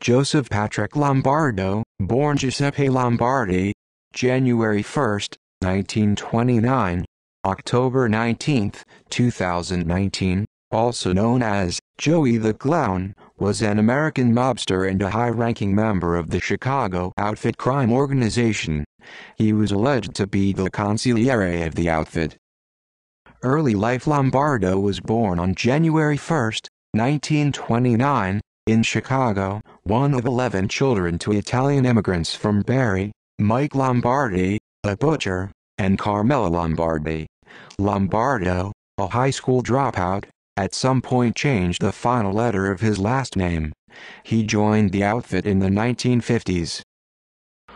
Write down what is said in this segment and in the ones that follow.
Joseph Patrick Lombardo, born Giuseppe Lombardi, January 1, 1929, October 19, 2019, also known as Joey the Clown, was an American mobster and a high-ranking member of the Chicago outfit crime organization. He was alleged to be the consigliere of the outfit. Early life. Lombardo was born on January 1, 1929, in Chicago, one of 11 children to Italian immigrants from Bari, Mike Lombardi, a butcher, and Carmela Lombardi. Lombardo, a high school dropout, at some point changed the final letter of his last name. He joined the outfit in the 1950s.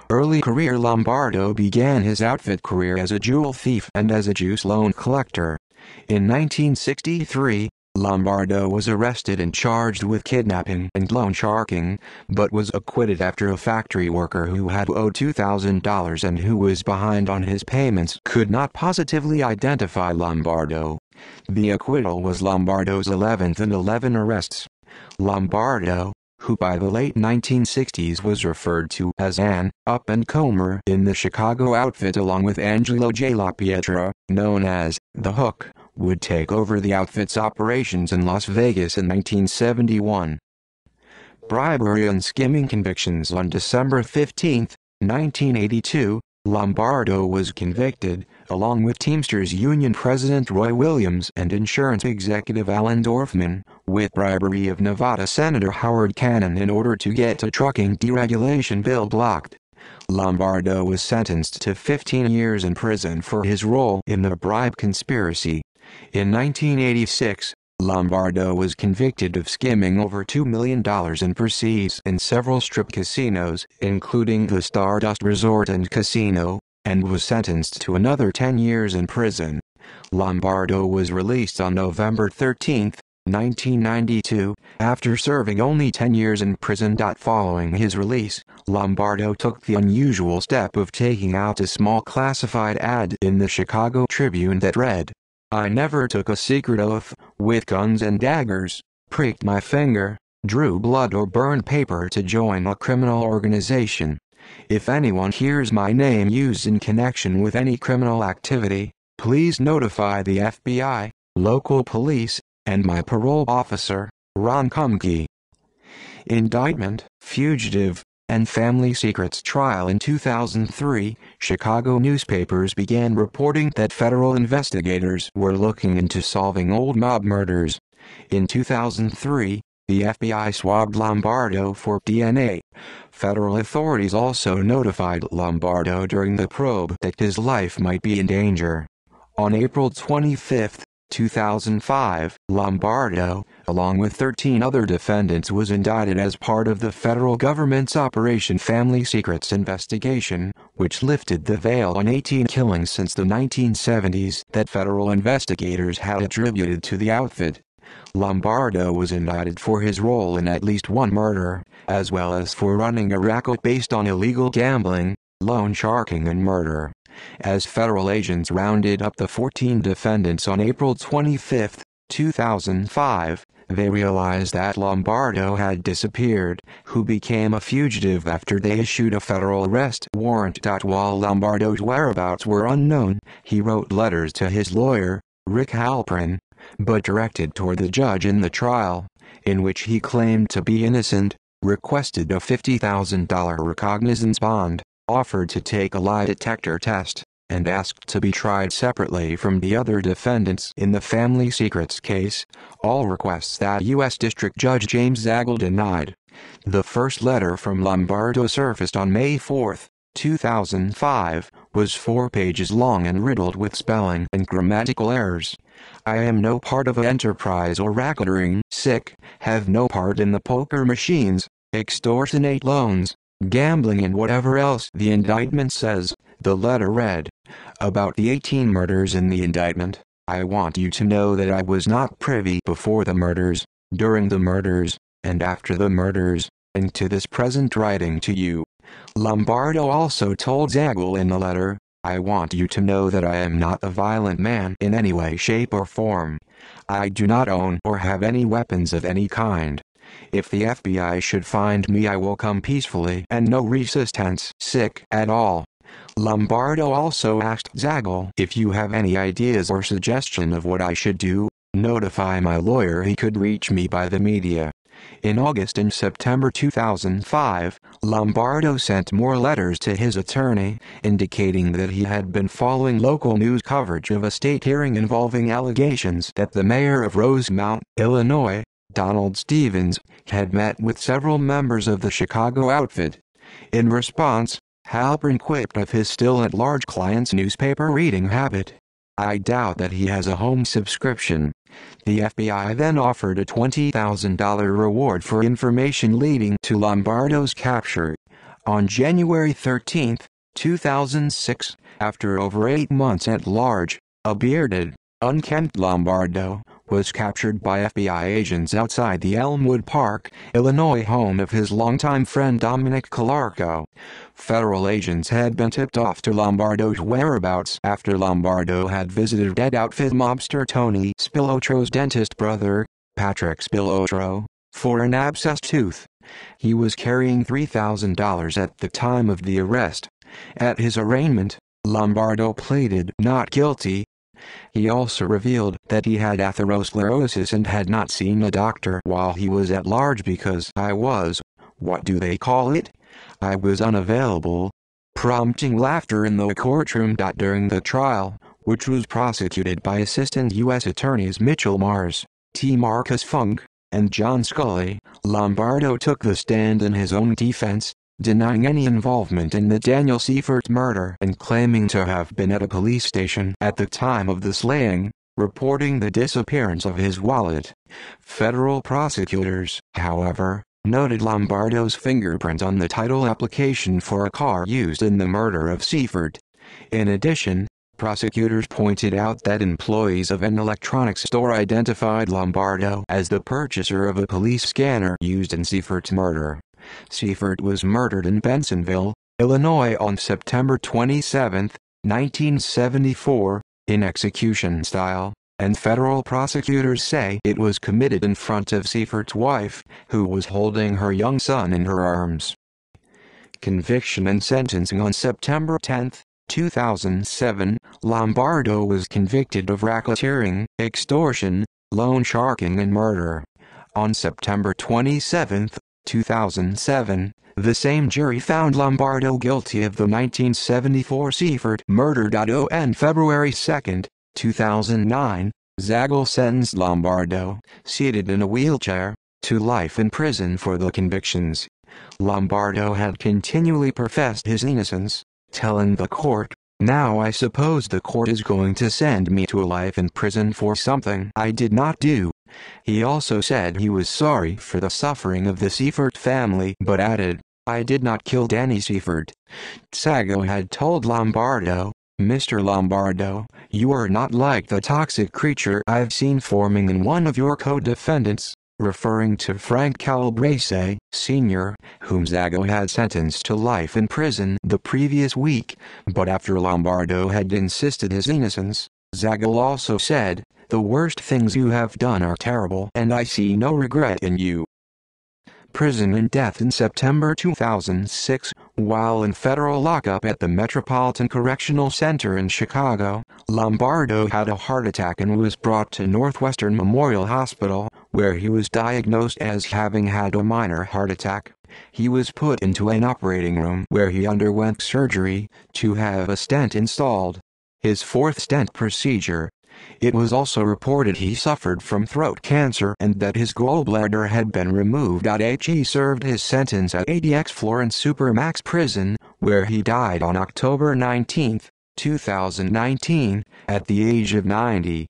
Early career. Lombardo began his outfit career as a jewel thief and as a juice loan collector. In 1963, Lombardo was arrested and charged with kidnapping and loan sharking, but was acquitted after a factory worker who had owed $2,000 and who was behind on his payments could not positively identify Lombardo. The acquittal was Lombardo's 11th and 11 arrests. Lombardo, who by the late 1960s was referred to as an up-and-comer in the Chicago outfit along with Angelo J. LaPietra, known as The Hook, would take over the outfit's operations in Las Vegas in 1971. Bribery and skimming convictions. On December 15, 1982, Lombardo was convicted, along with Teamsters Union President Roy Williams and insurance executive Alan Dorfman, with bribery of Nevada Senator Howard Cannon in order to get a trucking deregulation bill blocked. Lombardo was sentenced to 15 years in prison for his role in the bribe conspiracy. In 1986, Lombardo was convicted of skimming over $2 million in proceeds in several strip casinos, including the Stardust Resort and Casino, and was sentenced to another 10 years in prison. Lombardo was released on November 13, 1992, after serving only 10 years in prison. Following his release, Lombardo took the unusual step of taking out a small classified ad in the Chicago Tribune that read, "I never took a secret oath, with guns and daggers, pricked my finger, drew blood or burned paper to join a criminal organization. If anyone hears my name used in connection with any criminal activity, please notify the FBI, local police, and my parole officer, Ron Kumke." Indictment, Fugitive, and Family Secrets trial. In 2003, Chicago newspapers began reporting that federal investigators were looking into solving old mob murders. In 2003, the FBI swabbed Lombardo for DNA. Federal authorities also notified Lombardo during the probe that his life might be in danger. On April 25, 2005, Lombardo, along with 13 other defendants, was indicted as part of the federal government's Operation Family Secrets investigation, which lifted the veil on 18 killings since the 1970s that federal investigators had attributed to the outfit. Lombardo was indicted for his role in at least one murder, as well as for running a racket based on illegal gambling, loan sharking and murder. As federal agents rounded up the 14 defendants on April 25, 2005, they realized that Lombardo had disappeared, who became a fugitive after they issued a federal arrest warrant. While Lombardo's whereabouts were unknown, he wrote letters to his lawyer, Rick Halprin, but directed toward the judge in the trial, in which he claimed to be innocent, requested a $50,000 recognizance bond, offered to take a lie detector test, and asked to be tried separately from the other defendants in the Family Secrets case, all requests that U.S. District Judge James Zagel denied. The first letter from Lombardo surfaced on May 4, 2005, was 4 pages long and riddled with spelling and grammatical errors. "I am no part of an enterprise or racketeering, have no part in the poker machines, extortionate loans, gambling and whatever else the indictment says," the letter read. About the 18 murders in the indictment, "I want you to know that I was not privy before the murders, during the murders, and after the murders, and to this present writing to you." Lombardo also told Zagel in the letter, "I want you to know that I am not a violent man in any way, shape or form. I do not own or have any weapons of any kind. If the FBI should find me, I will come peacefully and no resistance sick at all. Lombardo also asked Zagel, if you have any ideas or suggestion of what I should do, notify my lawyer. He could reach me by the media. In August and September 2005, Lombardo sent more letters to his attorney, indicating that he had been following local news coverage of a state hearing involving allegations that the mayor of Rosemount, Illinois, Donald Stevens, had met with several members of the Chicago outfit. In response, Halpern quipped of his still-at-large client's newspaper reading habit. I doubt that he has a home subscription. The FBI then offered a $20,000 reward for information leading to Lombardo's capture. On January 13, 2006, after over 8 months at large, a bearded, unkempt Lombardo was captured by FBI agents outside the Elmwood Park, Illinois home of his longtime friend Dominic Calarco. Federal agents had been tipped off to Lombardo's whereabouts after Lombardo had visited dead outfit mobster Tony Spillotro's dentist brother, Patrick Spillotro, for an abscessed tooth. He was carrying $3,000 at the time of the arrest. At his arraignment, Lombardo pleaded not guilty. He also revealed that he had atherosclerosis and had not seen a doctor while he was at large because I was, what do they call it? I was unavailable, prompting laughter in the courtroom. During the trial, which was prosecuted by Assistant U.S. Attorneys Mitchell Mars, T. Marcus Funk, and John Scully, Lombardo took the stand in his own defense, denying any involvement in the Daniel Seifert murder and claiming to have been at a police station at the time of the slaying, reporting the disappearance of his wallet. Federal prosecutors, however, noted Lombardo's fingerprint on the title application for a car used in the murder of Seifert. In addition, prosecutors pointed out that employees of an electronics store identified Lombardo as the purchaser of a police scanner used in Seifert's murder. Seifert was murdered in Bensonville, Illinois on September 27, 1974, in execution style, and federal prosecutors say it was committed in front of Seifert's wife, who was holding her young son in her arms. Conviction and sentencing. On September 10, 2007, Lombardo was convicted of racketeering, extortion, loan sharking and murder. On September 27, 2007, the same jury found Lombardo guilty of the 1974 Seifert murder. On February 2, 2009, Zagel sentenced Lombardo, seated in a wheelchair, to life in prison for the convictions. Lombardo had continually professed his innocence, telling the court, "Now I suppose the court is going to send me to a life in prison for something I did not do." He also said he was sorry for the suffering of the Seifert family but added, "I did not kill Danny Seifert." Zagel had told Lombardo, "Mr. Lombardo, you are not like the toxic creature I've seen forming in one of your co-defendants," referring to Frank Calabrese, Sr., whom Zagel had sentenced to life in prison the previous week. But after Lombardo had insisted his innocence, Zagel also said, "The worst things you have done are terrible and I see no regret in you." Prison and death. In September 2006, while in federal lockup at the Metropolitan Correctional Center in Chicago, Lombardo had a heart attack and was brought to Northwestern Memorial Hospital, where he was diagnosed as having had a minor heart attack. He was put into an operating room where he underwent surgery to have a stent installed. His fourth stent procedure. It was also reported he suffered from throat cancer and that his gallbladder had been removed. He served his sentence at ADX Florence Supermax Prison, where he died on October 19, 2019, at the age of 90.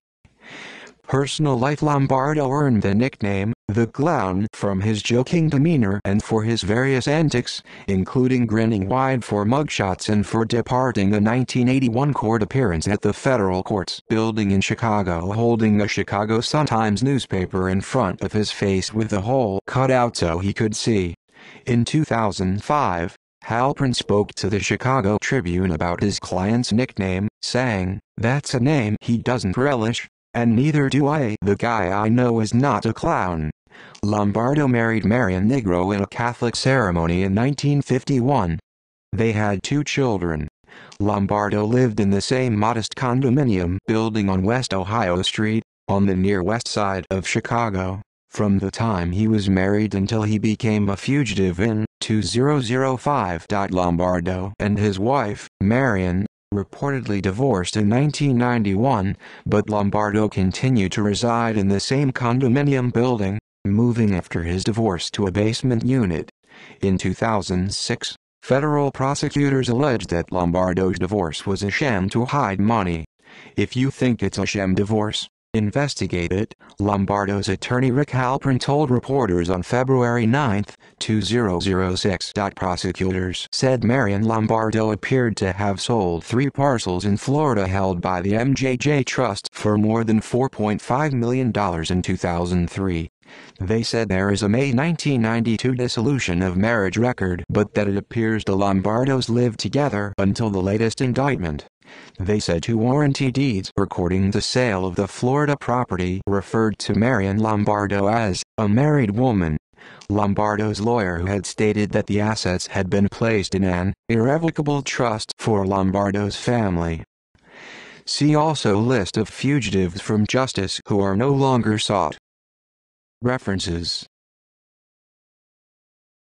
Personal life. Lombardo earned the nickname, "The Clown," from his joking demeanor and for his various antics, including grinning wide for mugshots and for departing a 1981 court appearance at the federal courts building in Chicago holding a Chicago Sun-Times newspaper in front of his face with the hole cut out so he could see. In 2005, Halpern spoke to the Chicago Tribune about his client's nickname, saying, "That's a name he doesn't relish. And neither do I. The guy I know is not a clown." Lombardo married Marian Negro in a Catholic ceremony in 1951. They had 2 children. Lombardo lived in the same modest condominium building on West Ohio Street, on the near west side of Chicago, from the time he was married until he became a fugitive in 2005. Lombardo and his wife, Marian, reportedly divorced in 1991, but Lombardo continued to reside in the same condominium building, moving after his divorce to a basement unit. In 2006, federal prosecutors alleged that Lombardo's divorce was a sham to hide money. If you think it's a sham divorce, investigate it, Lombardo's attorney Rick Halpern told reporters on February 9, 2006. Prosecutors said Marian Lombardo appeared to have sold 3 parcels in Florida held by the MJJ Trust for more than $4.5 million in 2003. They said there is a May 1992 dissolution of marriage record, but that it appears the Lombardos lived together until the latest indictment. They said 2 warranty deeds recording the sale of the Florida property referred to Marian Lombardo as a married woman. Lombardo's lawyer had stated that the assets had been placed in an irrevocable trust for Lombardo's family. See also list of fugitives from justice who are no longer sought. References